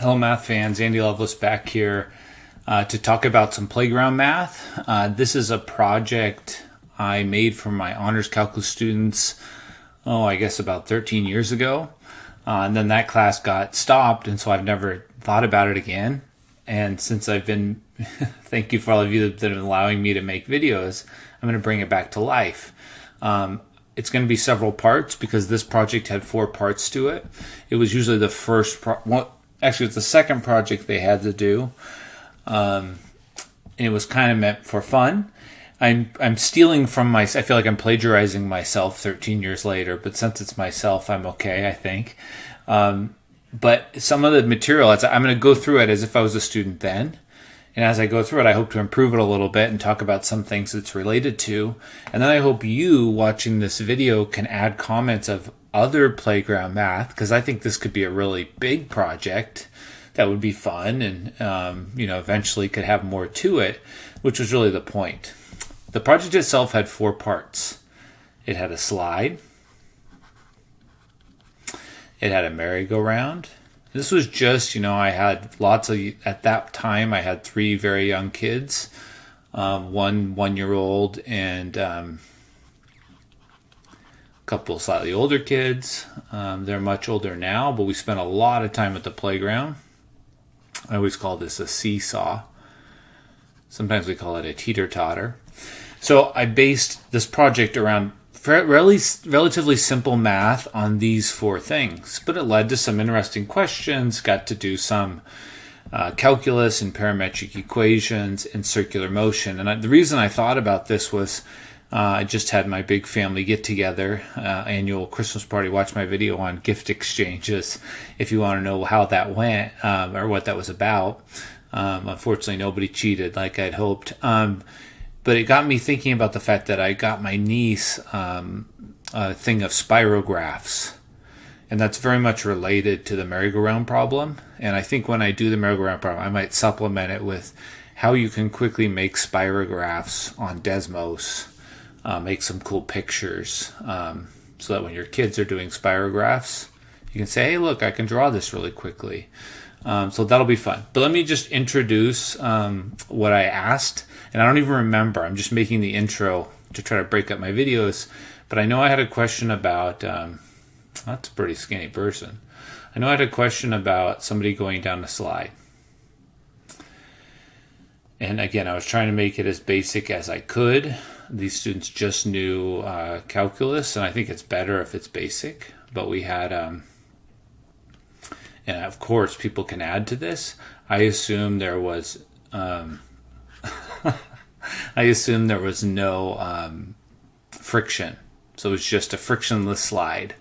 Hello math fans, Andy Loveless back here to talk about some playground math. This is a project I made for my honors calculus students, I guess about 13 years ago. And then that class got stopped, and so I've never thought about it again. And since I've been, thank you for all of you that are allowing me to make videos, I'm going to bring it back to life. It's going to be several parts because this project had 4 parts to it. It was usually the first actually, it's the second project they had to do. And it was kind of meant for fun. I'm stealing from I feel like I'm plagiarizing myself 13 years later, but since it's myself, I'm okay, I think. But some of the material, I'm going to go through it as if I was a student then. And as I go through it, I hope to improve it a little bit and talk about some things it's related to. And then I hope you watching this video can add comments of other playground math, because I think this could be a really big project that would be fun and eventually could have more to it, which was really the point. The project itself had 4 parts. It had a slide. It had a merry-go-round. This was just, I had at that time I had 3 very young kids, 1-year-old and a couple of slightly older kids. They're much older now, but we spent a lot of time at the playground. I always call this a seesaw. Sometimes we call it a teeter-totter. So I based this project around relatively simple math on these 4 things, but it led to some interesting questions. Got to do some calculus and parametric equations and circular motion. And the reason I thought about this was I just had my big family get-together, annual Christmas party. Watch my video on gift exchanges if you want to know how that went or what that was about. Unfortunately, nobody cheated like I'd hoped. But it got me thinking about the fact that I got my niece a thing of spirographs. And that's very much related to the merry-go-round problem. And I think when I do the merry-go-round problem, I might supplement it with how you can quickly make spirographs on Desmos. Make some cool pictures so that when your kids are doing spirographs, you can say, hey, look, I can draw this really quickly. So that'll be fun. But let me just introduce what I asked. And I don't even remember. I'm just making the intro to try to break up my videos. But I know I had a question about, that's a pretty skinny person. I know I had a question about somebody going down a slide. And again, I was trying to make it as basic as I could. These students just knew calculus, and I think it's better if it's basic. But we had, and of course, people can add to this. I assume there was, no friction, so it was just a frictionless slide.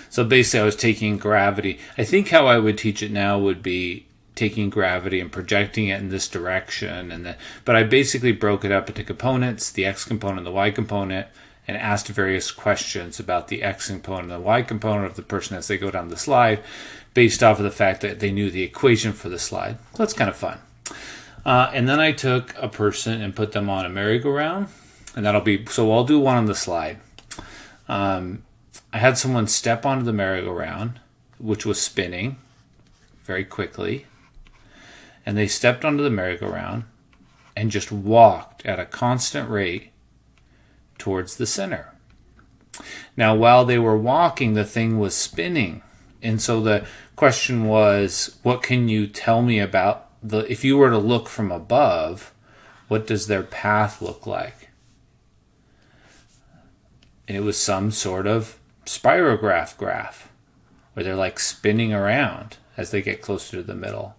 So basically, I was taking gravity. I think how I would teach it now would be taking gravity and projecting it in this direction, but I basically broke it up into components, the x component and the y component, and asked various questions about the x component and the y component of the person as they go down the slide, based off of the fact that they knew the equation for the slide. So that's kind of fun. And then I took a person and put them on a merry-go-round, and so I'll do one on the slide. I had someone step onto the merry-go-round, which was spinning very quickly. And they stepped onto the merry-go-round and just walked at a constant rate towards the center. Now, while they were walking, the thing was spinning. And so the question was, what can you tell me about if you were to look from above, what does their path look like? And it was some sort of spirograph graph where they're like spinning around as they get closer to the middle.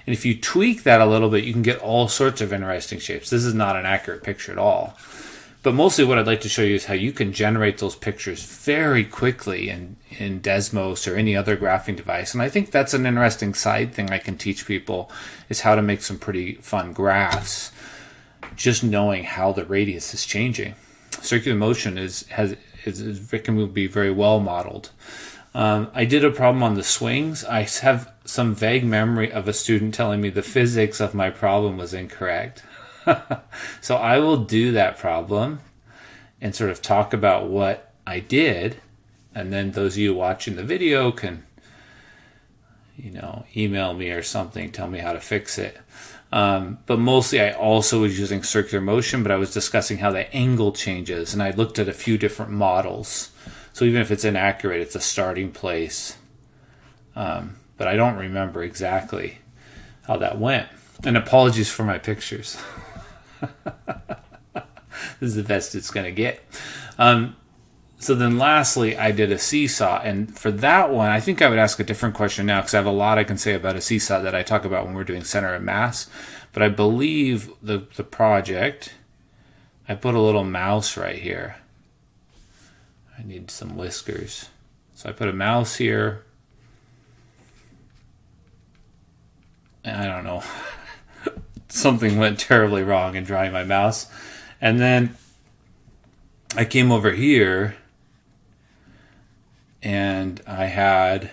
And if you tweak that a little bit, you can get all sorts of interesting shapes. This is not an accurate picture at all. But mostly what I'd like to show you is how you can generate those pictures very quickly in Desmos or any other graphing device. And I think that's an interesting side thing I can teach people, is how to make some pretty fun graphs, just knowing how the radius is changing. Circular motion can be very well modeled. I did a problem on the swings. I have some vague memory of a student telling me the physics of my problem was incorrect. So I will do that problem and sort of talk about what I did, and then those of you watching the video can email me or something, tell me how to fix it. But mostly I also was using circular motion, but I was discussing how the angle changes, and I looked at a few different models. So even if it's inaccurate, it's a starting place. But I don't remember exactly how that went. And apologies for my pictures. This is the best it's going to get. So then lastly, I did a seesaw. And for that one, I think I would ask a different question now, because I have a lot I can say about a seesaw that I talk about when we're doing center of mass. But I believe the project, I put a little mouse right here. I need some whiskers. So I put a mouse here. And I don't know. Something went terribly wrong in drawing my mouse. And then I came over here and I had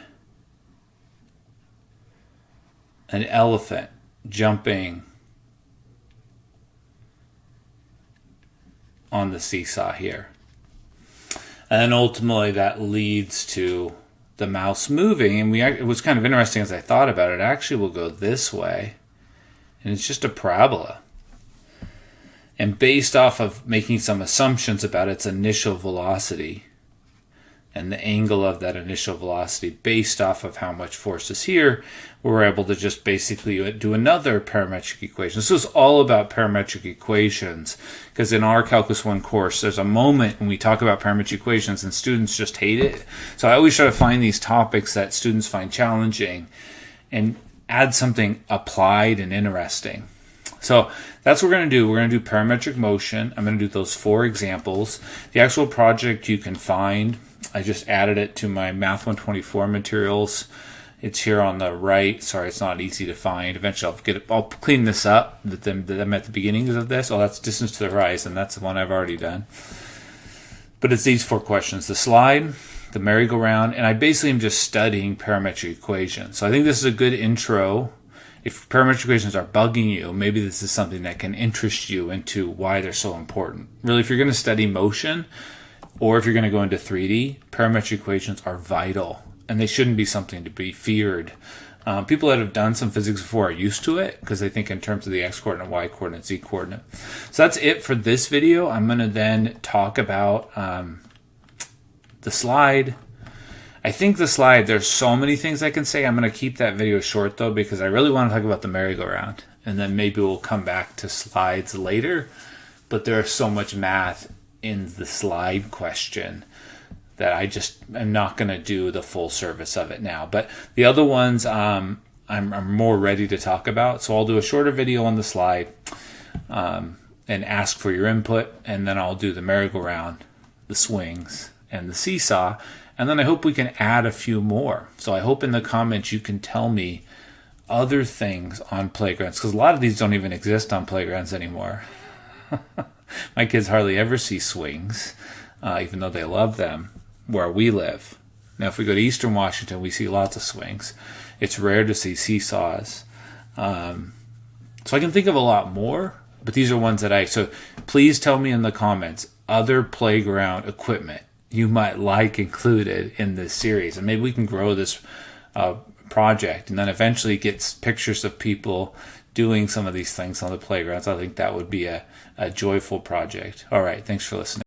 an elephant jumping on the seesaw here. And then ultimately that leads to the mouse moving. And it was kind of interesting as I thought about it. It actually will go this way. And it's just a parabola. And based off of making some assumptions about its initial velocity and the angle of that initial velocity based off of how much force is here, we were able to just basically do another parametric equation. This was all about parametric equations, because in our Calculus 1 course, there's a moment when we talk about parametric equations and students just hate it. So I always try to find these topics that students find challenging and add something applied and interesting. So that's what we're going to do. We're going to do parametric motion. I'm going to do those 4 examples. The actual project you can find, I just added it to my Math 124 materials. It's here on the right. Sorry, it's not easy to find. Eventually I'll clean this up. I'm at the beginnings of this. Oh, that's distance to the horizon. That's the one I've already done. But it's these 4 questions. The slide, the merry-go-round, and I basically am just studying parametric equations. So I think this is a good intro. If parametric equations are bugging you, maybe this is something that can interest you into why they're so important. Really, if you're going to study motion, or if you're going to go into 3D, parametric equations are vital, and they shouldn't be something to be feared. People that have done some physics before are used to it, because they think in terms of the x-coordinate, y-coordinate, z-coordinate. So that's it for this video. I'm going to then talk about the slide. I think the slide, there's so many things I can say. I'm going to keep that video short, though, because I really want to talk about the merry-go-round. And then maybe we'll come back to slides later. But there's so much math in the slide question that I just am not going to do the full service of it now. But the other ones I'm more ready to talk about. So I'll do a shorter video on the slide and ask for your input. And then I'll do the merry-go-round, the swings, and the seesaw. And then I hope we can add a few more. So I hope in the comments you can tell me other things on playgrounds, because a lot of these don't even exist on playgrounds anymore. My kids hardly ever see swings, even though they love them where we live. Now, if we go to Eastern Washington, we see lots of swings. It's rare to see seesaws. So I can think of a lot more, but these are ones that so please tell me in the comments other playground equipment you might like included in this series, and maybe we can grow this project and then eventually get pictures of people doing some of these things on the playgrounds. I think that would be a joyful project. All right, thanks for listening.